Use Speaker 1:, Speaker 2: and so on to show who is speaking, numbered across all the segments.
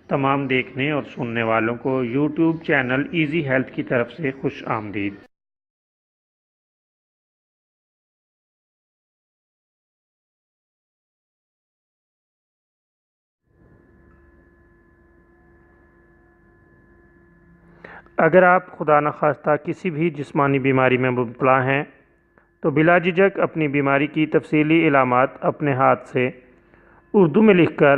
Speaker 1: تمام دیکھنے اور سننے والوں کو یوٹیوب چینل ایزی ہیلتھ کی طرف سے خوش آمدید۔ اگر آپ خدا نخواستہ کسی بھی جسمانی بیماری میں مبتلا ہیں تو بلا جھجک اپنی بیماری کی تفصیلی علامات اپنے ہاتھ سے اردو میں لکھ کر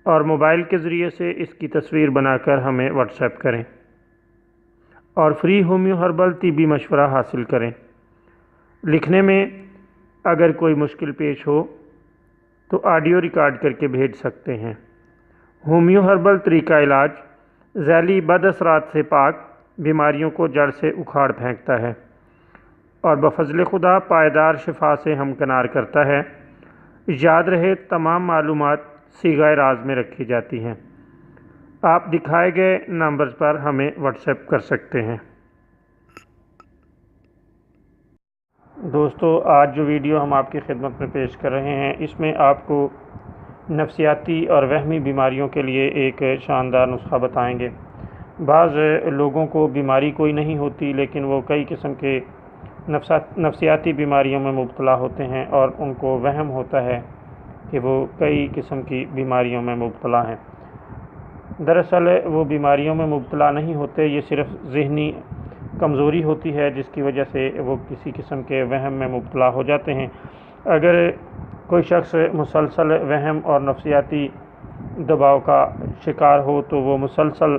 Speaker 1: اور موبائل کے ذریعے سے اس کی تصویر بنا کر ہمیں واٹس ایپ کریں اور فری ہومیو ہربل طبی مشورہ حاصل کریں۔ لکھنے میں اگر کوئی مشکل پیش ہو تو آڈیو ریکارڈ کر کے بھیج سکتے ہیں۔ ہومیو ہربل طریقہ علاج ذیلی بد اثرات سے پاک، بیماریوں کو جڑ سے اکھاڑ پھینکتا ہے اور بفضل خدا پائیدار شفا سے ہمکنار کرتا ہے۔ یاد رہے تمام معلومات صیغہ راز میں رکھی جاتی ہیں۔ آپ دکھائے گئے نمبرز پر ہمیں واٹس ایپ کر سکتے ہیں۔ دوستو، آج جو ویڈیو ہم آپ کی خدمت میں پیش کر رہے ہیں اس میں آپ کو نفسیاتی اور وہمی بیماریوں کے لیے ایک شاندار نسخہ بتائیں گے۔ بعض لوگوں کو بیماری کوئی نہیں ہوتی لیکن وہ کئی قسم کے نفسیاتی بیماریوں میں مبتلا ہوتے ہیں اور ان کو وہم ہوتا ہے کہ وہ کئی قسم کی بیماریوں میں مبتلا ہیں۔ دراصل وہ بیماریوں میں مبتلا نہیں ہوتے، یہ صرف ذہنی کمزوری ہوتی ہے جس کی وجہ سے وہ کسی قسم کے وہم میں مبتلا ہو جاتے ہیں۔ اگر کوئی شخص مسلسل وہم اور نفسیاتی دباؤ کا شکار ہو تو وہ مسلسل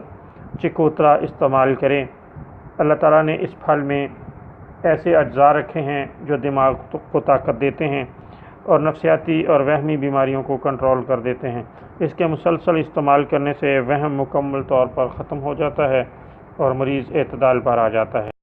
Speaker 1: چکوترا استعمال کریں۔ اللہ تعالیٰ نے اس پھل میں ایسے اجزاء رکھے ہیں جو دماغ کو طاقت دیتے ہیں اور نفسیاتی اور وہمی بیماریوں کو کنٹرول کر دیتے ہیں۔ اس کے مسلسل استعمال کرنے سے وہم مکمل طور پر ختم ہو جاتا ہے اور مریض اعتدال پر آ جاتا ہے۔